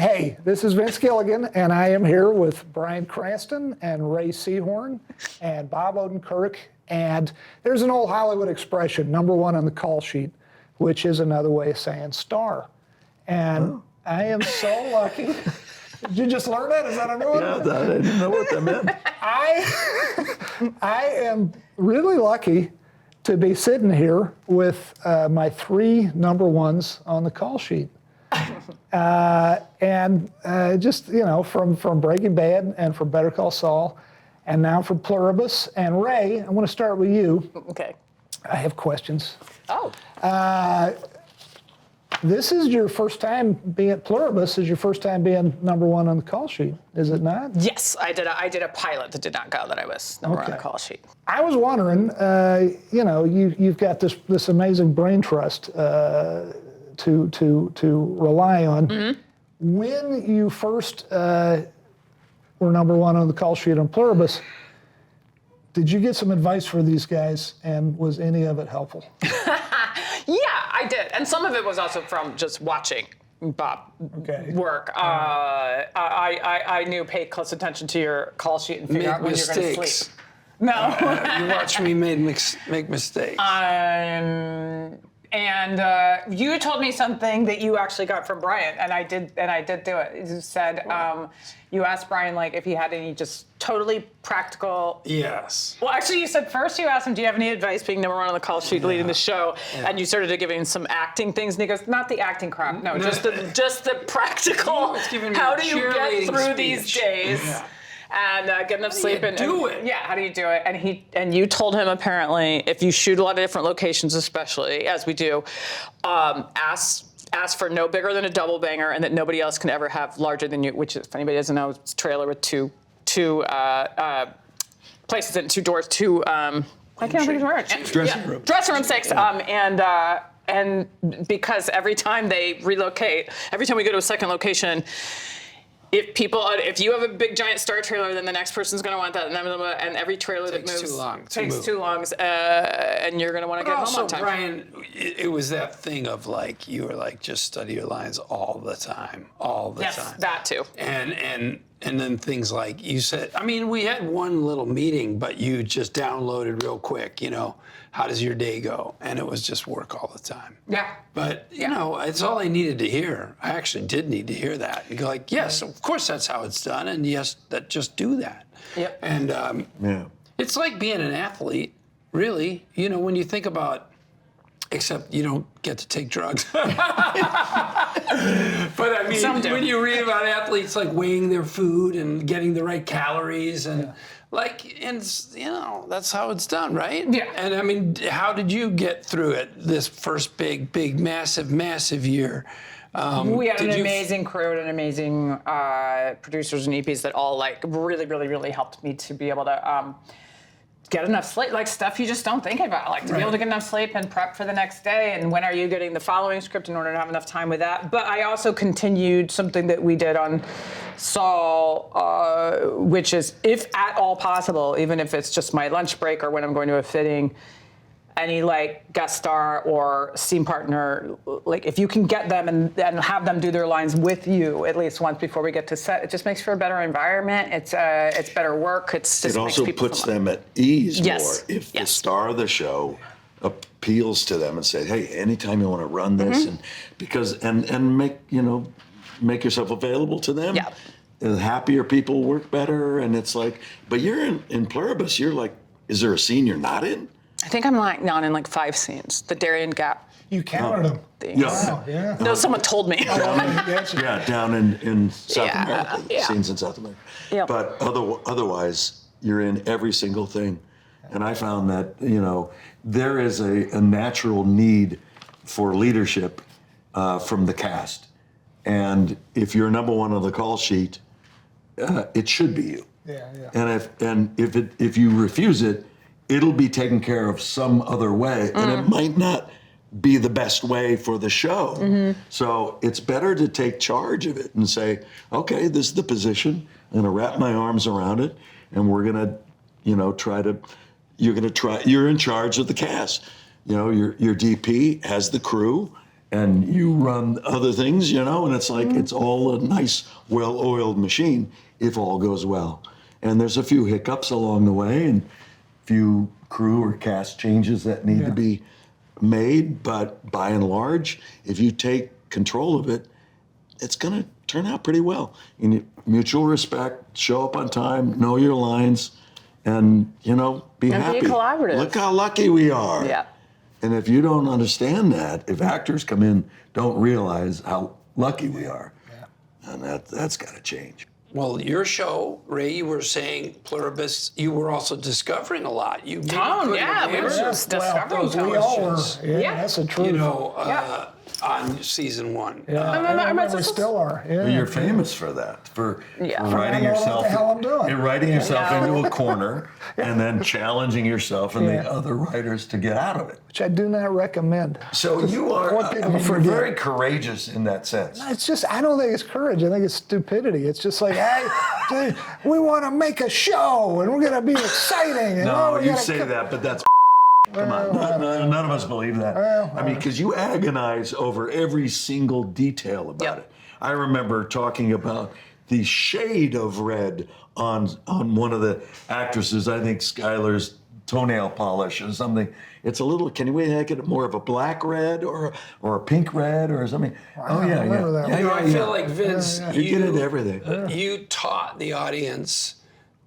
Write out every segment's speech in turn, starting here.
Hey, this is Vince Gilligan, and I am here with Bryan Cranston and Rhea Seehorn and Bob Odenkirk. And there's an old Hollywood expression, number one on the call sheet, which is another way of saying star. And I am so lucky. Did you just learn that? Is that a new one? Yeah, I didn't know what that meant. I am really lucky to be sitting here with my three number ones on the call sheet. Just, you know, from Breaking Bad and from Better Call Saul, and now from Pluribus. And Ray, I want to start with you. Okay. I have questions. Oh. This is your first time being at Pluribus. Is your first time being number one on the call sheet? Is it not? Yes, I did a pilot that did not go that I was number one on the call sheet. I was wondering, you know, you've got this amazing brain trust to rely on. Mm-hmm. When you first were number one on the call sheet on Pluribus, did you get some advice for these guys, and was any of it helpful? Yeah, I did, and some of it was also from just watching Bob work. I knew pay close attention to your call sheet and figure out when you're going to sleep. No. You watch me make mistakes. And you told me something that you actually got from Bryan, and I did do it. You said you asked Bryan like if he had any just totally practical. Yes. Well, actually, you said first you asked him, "Do you have any advice being number one on the call sheet leading the show?" Yeah. And you started to give him some acting things, and he goes, "Not the acting crap, no, just the practical. How do you get through these days?" Yeah. And get enough sleep and do it. Yeah, how do you do it? And you told him apparently if you shoot a lot of different locations, especially as we do, ask for no bigger than a double banger, and that nobody else can ever have larger than you. Which, if anybody doesn't know, it's a trailer with two places in, two doors, two. I can't think of the word. Dressing room. Dressing room 6. And because every time they relocate, every time we go to a second location. If you have a big giant star trailer, then the next person's going to want that, and every trailer that moves takes too long, and you're going to want to get home on time. Bryan, it was that thing of like you were like just study your lines all the time. Yes, that too. And then things like you said. I mean, we had one little meeting, but you just downloaded real quick. You know, how does your day go? And it was just work all the time. Yeah. But you know, it's all I needed to hear. I actually did need to hear that. You go like, yes, of course that's how it's done, and yes, just do that. Yep. And it's like being an athlete, really. You know, when you think about. Except you don't get to take drugs. But I mean, when you read about athletes like weighing their food and getting the right calories and you know, that's how it's done, right? Yeah. And I mean, how did you get through it this first big, massive year? We had an amazing crew and amazing producers and EPs that all like really helped me to be able to get enough sleep, like stuff you just don't think about, like to be able to get enough sleep and prep for the next day, and when are you getting the following script in order to have enough time with that. But I also continued something that we did on Saul, which is, if at all possible, even if it's just my lunch break or when I'm going to a fitting, any like guest star or scene partner, like if you can get them and have them do their lines with you at least once before we get to set, it just makes for a better environment. It's better work. It also puts them at ease more if the star of the show appeals to them and say, hey, anytime you want to run this, and because and make yourself available to them. Yeah. The happier people work better, and it's like, but you're in Pluribus, you're like, is there a scene you're not in? I think I'm like not in like 5 scenes. The Darien Gap. You counted them. Wow, yeah. No, someone told me. Down in South America, scenes in South America. Yep. But otherwise, you're in every single thing. And I found that, you know, there is a natural need for leadership from the cast. And if you're number one on the call sheet, it should be you. Yeah. And if you refuse it, it'll be taken care of some other way, and it might not be the best way for the show. So it's better to take charge of it and say, okay, this is the position. I'm gonna wrap my arms around it, and we're gonna, you know, you're in charge of the cast. You know, your DP has the crew, and you run other things, and it's like it's all a nice, well-oiled machine if all goes well. And there's a few hiccups along the way and a few crew or cast changes that need to be made, but by and large, if you take control of it, it's going to turn out pretty well. You need mutual respect, show up on time, know your lines, and be happy. Be collaborative. Look how lucky we are. Yeah. And if you don't understand that, if actors come in, don't realize how lucky we are, and that's got to change. Well, your show, Ray, you were saying Pluribus, you were also discovering a lot. You Tone, we were just discovering those We all were. questions. Yeah, that's the truth. On season 1. And we still are. Yeah. Well, you're famous for that, for writing I know yourself. what the hell I'm doing. You're writing yourself into a corner and then challenging yourself and the other writers to get out of it. Which I do not recommend. So you are What people you're forget. very courageous in that sense. It's just, I don't think it's courage. I think it's stupidity. It's just like, hey, dude, we want to make a show and we're going to be exciting. And No, we you gotta say co- that, but that's come on. None of us believe that. I mean, because you agonize over every single detail about it. I remember talking about the shade of red on one of the actresses, I think Skylar's toenail polish or something. It's a little, can we make it more of a black red or a pink red or something? remember that one. I feel like, Vince, You get into everything. you taught the audience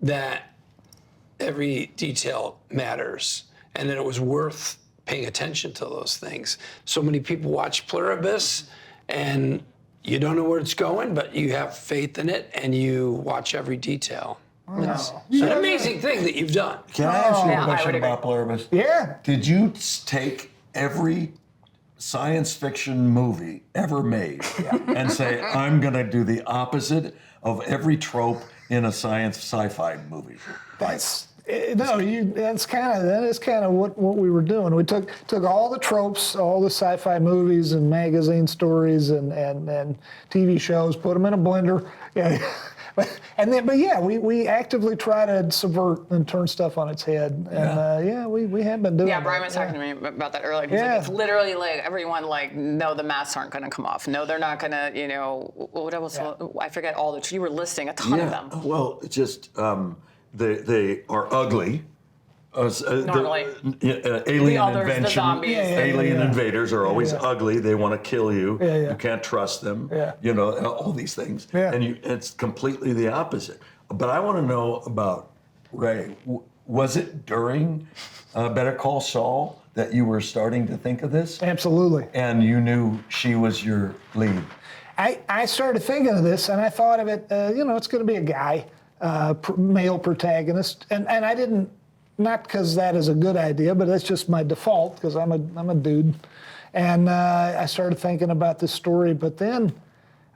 that every detail matters and that it was worth paying attention to those things. So many people watch Pluribus and you don't know where it's going, but you have faith in it and you watch every detail. It's an amazing thing that you've done. Can I ask you Yeah, a I question would agree. about Pluribus? Yeah. Did you take every science fiction movie ever made and say, I'm going to do the opposite of every trope in a science sci-fi movie? That's that is kind of what we were doing. We took all the tropes, all the sci-fi movies and magazine stories and TV shows, put them in a blender. Yeah. We actively try to subvert and turn stuff on its head. And we have been doing Yeah, that. Brian was talking to me about that earlier. He's Yeah. like, it's literally like everyone like, no, the masks aren't going to come off. No, they're not going to, what else? I forget all the, you were listing a ton of them. Well, it's just they are ugly. Normally. Alien The others, the invention, zombies. alien invaders are always ugly. They want to kill you. Yeah. You can't trust them. Yeah. All these things. Yeah. And it's completely the opposite. But I want to know about Ray. Was it during Better Call Saul that you were starting to think of this? Absolutely. And you knew she was your lead? I started thinking of this, and I thought of it. It's going to be a guy, male protagonist, and I didn't. Not because that is a good idea, but that's just my default because I'm a dude, and I started thinking about this story. But then,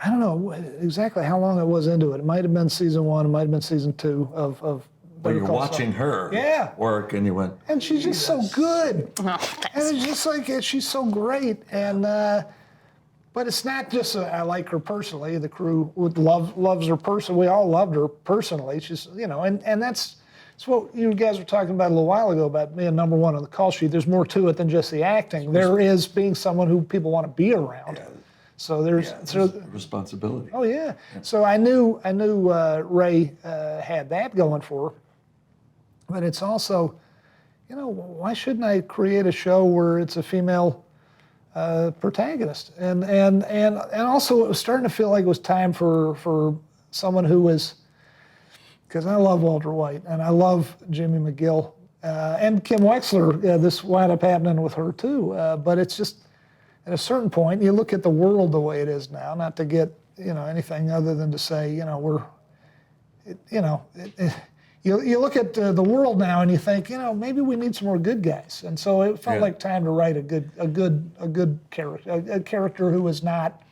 I don't know exactly how long I was into it. It might have been season 1, it might have been season 2 of. But Better you're Call watching Saul. her work, and you went. And she's just so good. Oh, And it's just like she's so great, and but it's not just I like her personally. The crew loves her personally. We all loved her personally. She's and that's what you guys were talking about a little while ago about being number 1 on the call sheet. There's more to it than just the acting. There is being someone who people want to be around. Yeah. So there's Responsibility. Oh yeah. So I knew Ray had that going for her, but it's also, why shouldn't I create a show where it's a female protagonist? And also it was starting to feel like it was time for someone who was, because I love Walter White and I love Jimmy McGill and Kim Wexler. This wound up happening with her too, but it's just. At a certain point, you look at the world the way it is now, not to get anything other than to say you look at the world now and you think maybe we need some more good guys, and so it felt like time to write a good character, a character who is not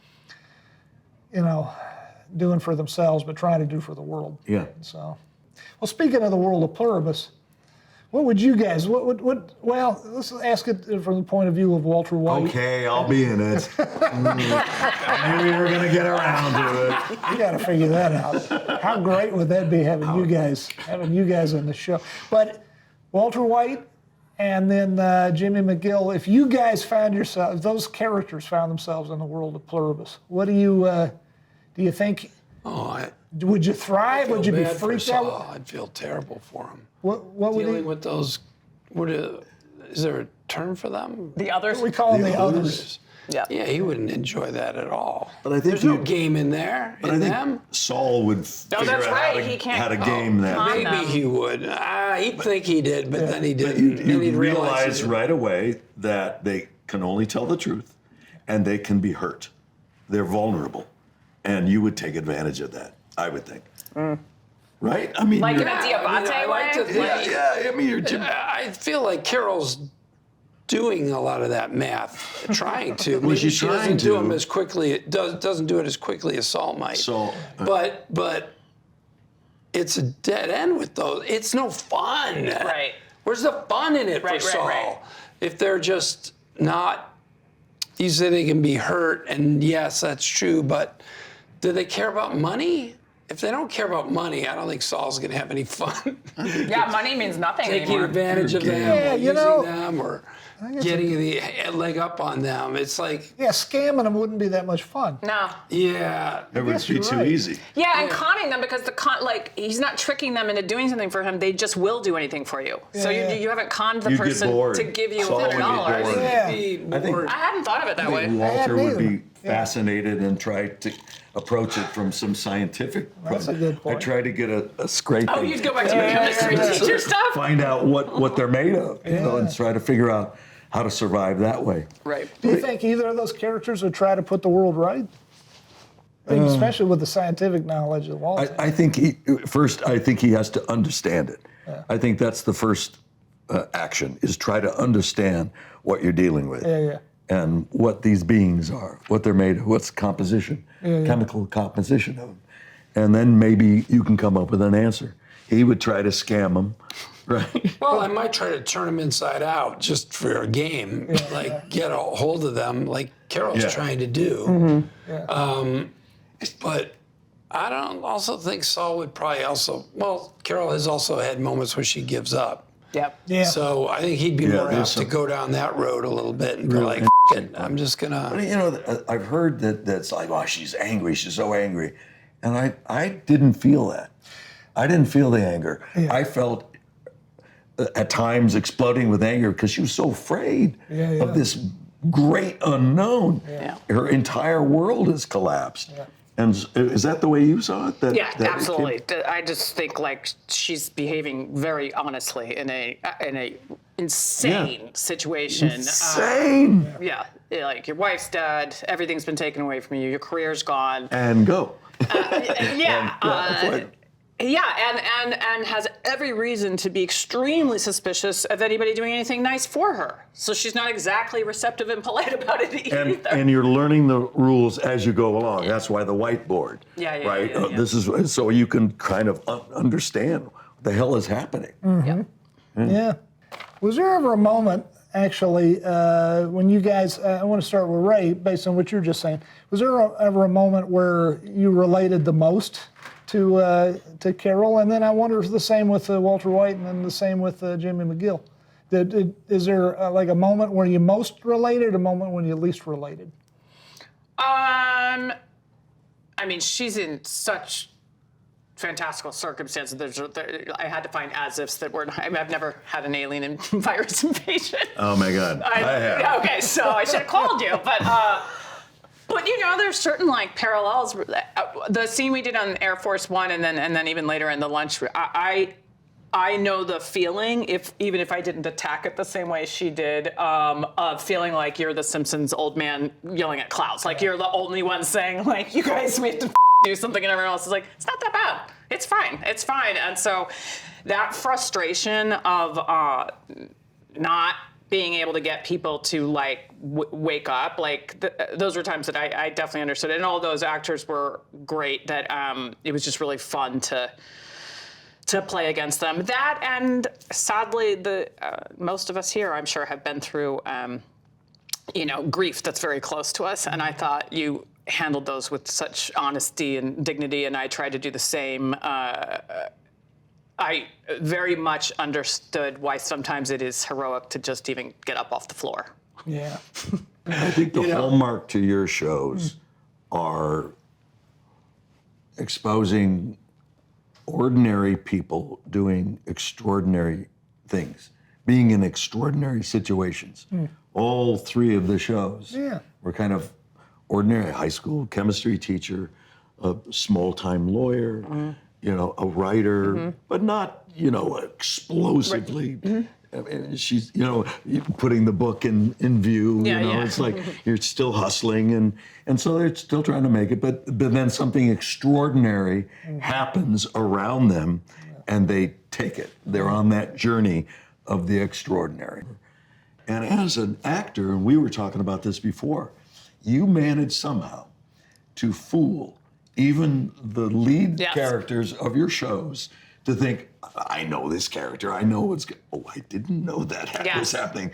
doing for themselves but trying to do for the world. Yeah. So, well, speaking of the world of Pluribus. What would you guys? Well, let's ask it from the point of view of Walter White. Okay, I'll be in it. I knew we were going to get around to it. You got to figure that out. How great would that be having you guys on the show? But Walter White, and then Jimmy McGill. If you guys found yourselves, those characters found themselves in the world of Pluribus, what do you think? Would you thrive? Would you be bad for freaked Saul. out? I'd feel terrible for him. What would Dealing he? with those, is there a term for them? The others. We call them the others. Yeah. Yeah, he wouldn't enjoy that at all. But I think there's no you- game in there. But I in think them. Saul would figure that's out right. how to, He can't- how to game that. con- Maybe he would. He'd think he did, but then he But didn't. Then he'd you realize he realize didn't. right away that they can only tell the truth and they can be hurt. They're vulnerable. And you would take advantage of that, I would think. Right? I mean, Like in you're- a Diabate I like to way? think- yeah, I mean, you're Jim. I feel like Carol's doing a lot of that math, trying to. Maybe she's she trying doesn't do to. them as quickly. Doesn't do it as quickly as Saul might. So, but it's a dead end with those. It's no fun. Right. Where's the fun in it Right, for right, Saul? right. If they're just not, you say they can be hurt, and yes, that's true, but do they care about money? If they don't care about money, I don't think Saul's going to have any fun. Yeah, money means nothing Taking anymore. advantage of them, Yeah, or you using know, them, or getting the leg up on them. It's like, Yeah, scamming them wouldn't be that much fun. No. yeah. it would guess be you're too right. easy. Yeah, and conning them because he's not tricking them into doing something for him. They just will do anything for you. So Yeah. you haven't conned the You'd get person bored. to give you Saul would get $100. bored. Yeah. Be I think- more- I hadn't thought of it that I way. think Walter would neither. be fascinated and try to approach it from some scientific That's a good point. I try to get a scraping. Oh, you'd go back to your chemistry teacher stuff? Find out what they're made of, you know, and try to figure out how to survive that way. Right. Do you think either of those characters would try to put the world right? I mean, especially with the scientific knowledge of Walter. I think he has to understand it. I think that's the first action is try to understand what you're dealing with. Yeah. And what these beings are, what they're made of, what's composition, chemical composition of them. And then maybe you can come up with an answer. He would try to scam them, right? Well, I might try to turn them inside out just for a game, like get a hold of them, like Carol's Yeah. trying to do. But I don't also think Saul would probably also. Well, Carol has also had moments where she gives up. Yep. Yeah. So I think he'd be Yeah, more there's apt to some- go down that road a little bit and go like, "F it, I'm just gonna." You know, I've heard that's like, oh, she's angry, she's so angry. And I didn't feel that. I didn't feel the anger. I felt at times exploding with anger because she was so afraid of this great unknown. Yeah. Her entire world has collapsed. And is that the way you saw it? That it Absolutely. I just think like she's behaving very honestly in a insane situation. Insane. Yeah, like your wife's dead, everything's been taken away from you, your career's gone. And go. Yeah. it's like- And has every reason to be extremely suspicious of anybody doing anything nice for her. So she's not exactly receptive and polite about it either. and you're learning the rules as you go along. That's why the whiteboard. Yeah, right. yeah. This is so you can kind of understand what the hell is happening. Yeah. Yeah. Was there ever a moment, actually, when you guys, I want to start with Ray, based on what you're just saying, was there ever a moment where you related the most to Carol? And then I wonder if the same with Walter White and then the same with Jimmy McGill. Is there like a moment where you most related, a moment when you least related? I mean, she's in such fantastical circumstances. I had to find as-ifs that were. I mean, I've never had an alien and virus invasion. Oh my God. I have. Okay, so I should have called you, but you know, there's certain like parallels. The scene we did on Air Force One, and then even later in the lunch, I know the feeling, even if I didn't attack it the same way she did, of feeling like you're the Simpsons old man yelling at clouds. Like you're the only one saying like, you guys, we have to do something, and everyone else is like, it's not that bad. It's fine. It's fine. And so that frustration of not being able to get people to like wake up, like those were times that I definitely understood it. And all those actors were great. That it was just really fun to play against them. That, and sadly, the most of us here, I'm sure, have been through grief that's very close to us. And I thought you handled those with such honesty and dignity, and I tried to do the same I very much understood why sometimes it is heroic to just even get up off the floor. Yeah. I think the hallmark to your shows are exposing ordinary people doing extraordinary things, being in extraordinary situations. All three of the shows were kind of ordinary: high school chemistry teacher, a small-time lawyer, a writer, but not, explosively. I mean, she's, putting the book in view. It's like you're still hustling, and so they're still trying to make it. But then something extraordinary happens around them, and they take it. They're on that journey of the extraordinary. And as an actor, and we were talking about this before, you manage somehow to fool even the lead characters of your shows to think, I know this character, I know what's, I didn't know that was happening.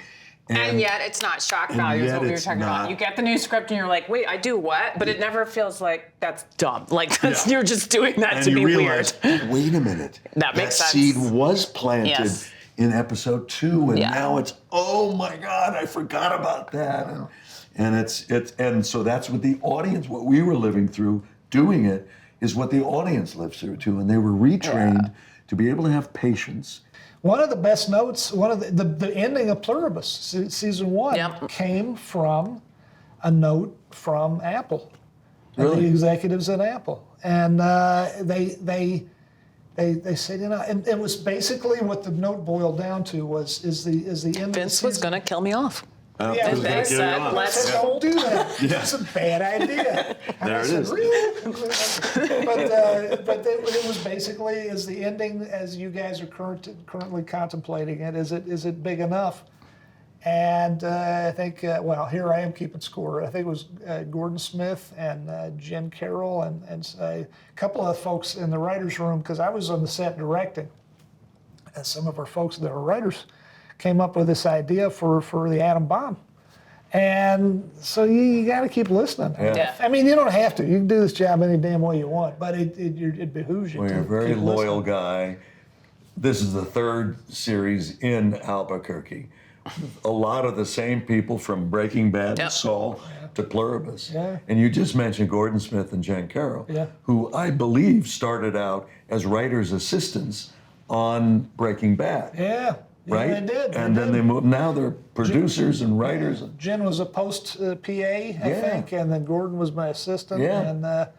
And yet it's not shock value is what we were talking about. You get the new script and you're like, wait, I do what? But it never feels like that's dumb. Like you're just doing that to be realize, weird. Wait a minute. That makes sense. Seed was planted in episode 2, and now it's, oh my God, I forgot about that. And so that's what the audience, what we were living through, doing it, is what the audience lives through too. And they were retrained to be able to have patience. One of the best notes, one of the ending of Pluribus, season 1, came from a note from Apple, the executives at Apple. And they said, and it was basically what the note boiled down to is the end of the season. Vince was going to kill me off. And they said, let's don't do that. That's a bad idea. And There I it said, is. really? but it was basically, is the ending as you guys are currently contemplating it, is it big enough? And I think, here I am keeping score. I think it was Gordon Smith and Jen Carroll and a couple of folks in the writer's room, because I was on the set directing. And some of our folks that are writers came up with this idea for the atom bomb. And so you got to keep listening. Yeah. I mean, you don't have to. You can do this job any damn way you want, but it behooves you. Well, you're a very loyal guy. This is the 3rd series in Albuquerque. A lot of the same people from Breaking Bad to Saul to Pluribus. Yeah. And you just mentioned Gordon Smith and Jen Carroll, who I believe started out as writers' assistants on Breaking Bad. Yeah. Right? Yeah, they did. And then they moved, now they're producers and writers. Jen was a post PA, I think, and then Gordon was my assistant. Yeah. And, That's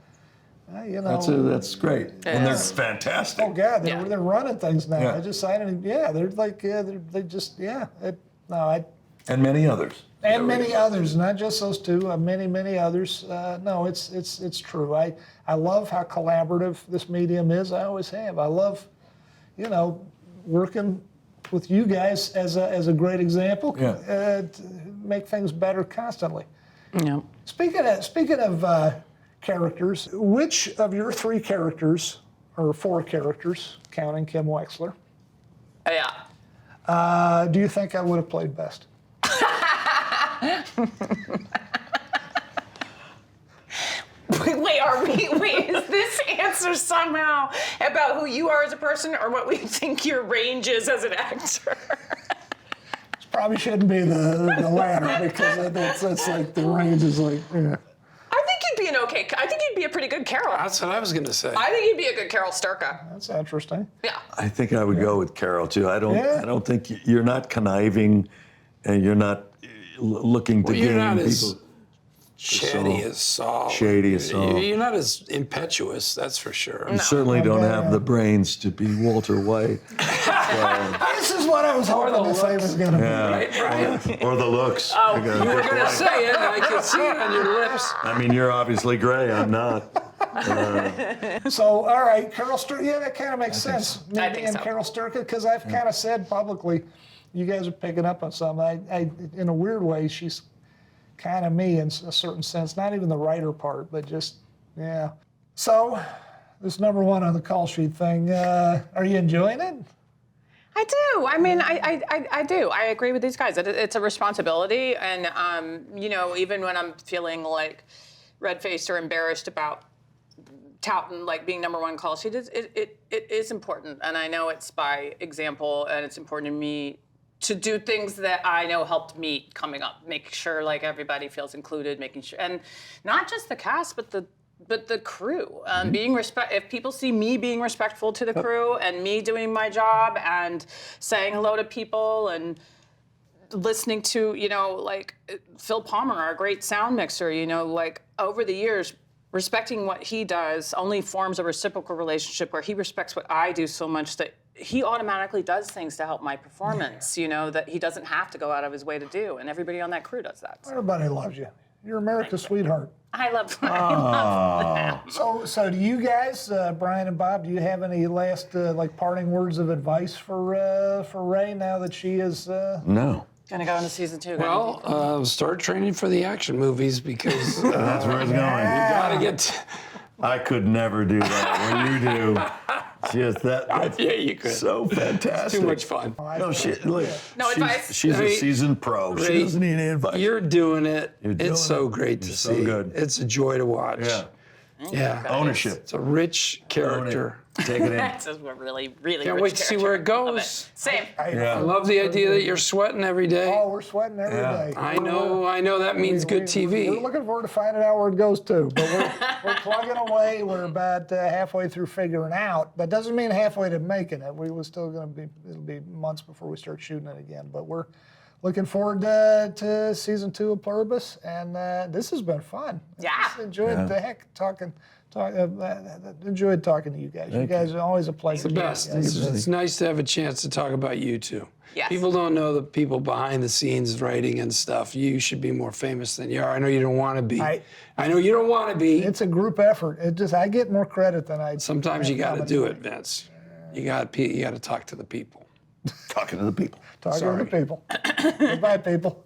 great. And they're fantastic. oh, God, they're running things now. Yeah. I just signed it. They're like, they just, And many others. And many others, not just those two, many others. No, it's true. I love how collaborative this medium is. I always have. I love, working with you guys as a great example to make things better constantly. Yeah. Speaking of characters, which of your 3 characters, or 4 characters, counting Kim Wexler, do you think I would have played best? Wait, is this answer somehow about who you are as a person or what we think your range is as an actor? Probably shouldn't be the latter, because that's like the range is like, I think you'd be I think you'd be a pretty good Carol. That's what I was going to say. I think you'd be a good Carol Sturka. That's interesting. Yeah. I think I would go with Carol too. I don't think you're not conniving, and you're not looking to you're gain not people. as chatty as Saul. Shady as Saul. You're not as impetuous, that's for sure. You certainly don't have the brains to be Walter White. This is what I was hoping to say was going to be. Right? Or the looks. Oh, You were going to say it, and I can see it on your lips. I mean, you're obviously gray. I'm not. So, all right, Carol Sturka. Yeah, that kind of makes sense. I Me think and so. Carol Sturka, because I've kind of said publicly, you guys are picking up on something. I in a weird way, she's kind of me in a certain sense. Not even the writer part, but just So, this number 1 on the call sheet thing. Are you enjoying it? I do. I mean, I do. I agree with these guys. It's a responsibility, and even when I'm feeling like red-faced or embarrassed about touting like being #1 call sheet. It is important, and I know it's by example, and it's important to me to do things that I know helped me coming up, make sure like everybody feels included, making sure, and not just the cast, but the crew. If people see me being respectful to the crew and me doing my job and saying hello to people and listening to, like Phil Palmer, our great sound mixer, like over the years, respecting what he does only forms a reciprocal relationship where he respects what I do so much that he automatically does things to help my performance, that he doesn't have to go out of his way to do. And everybody on that crew does that. So. Everybody loves you. You're America's sweetheart. I love that. So do you guys, Bryan and Bob, do you have any last parting words of advice for Ray now that she is? No. Gonna go into season 2. Well, start training for the action movies because That's where it's going. you gotta get. I could never do that. What you do, just that. Yeah, you could. So fantastic. Too much fun. No, No advice? She's a Ray- seasoned pro. She Ray, doesn't need any advice. You're doing it. doing It's so it. great to You're so see. good. It's a joy to watch. Yeah. Yeah. Ownership. It's a rich character. Take it in. That's a really, really Can't rich wait to see where it character. Love goes. Same. I Yeah. love the idea that you're sweating every day. Oh, we're sweating every day. Yeah. I know that means good TV. We're looking forward to finding out where it goes to. But we're plugging away. We're about halfway through figuring out. That doesn't mean halfway to making it. We were still going to be. It'll be months before we start shooting it again. But we're looking forward to season 2 of Pluribus, and this has been fun. Yeah. I just enjoyed the heck enjoyed talking to you guys. You guys are always a pleasure. The best. It's nice to have a chance to talk about you two. Yes. People don't know the people behind the scenes writing and stuff. You should be more famous than you are. I know you don't want to be. I know you don't want to be. It's a group effort. I get more credit than I. Sometimes you got to do it, Vince. You got to talk to the people. Talking to the people. Talking to the people. Goodbye, people.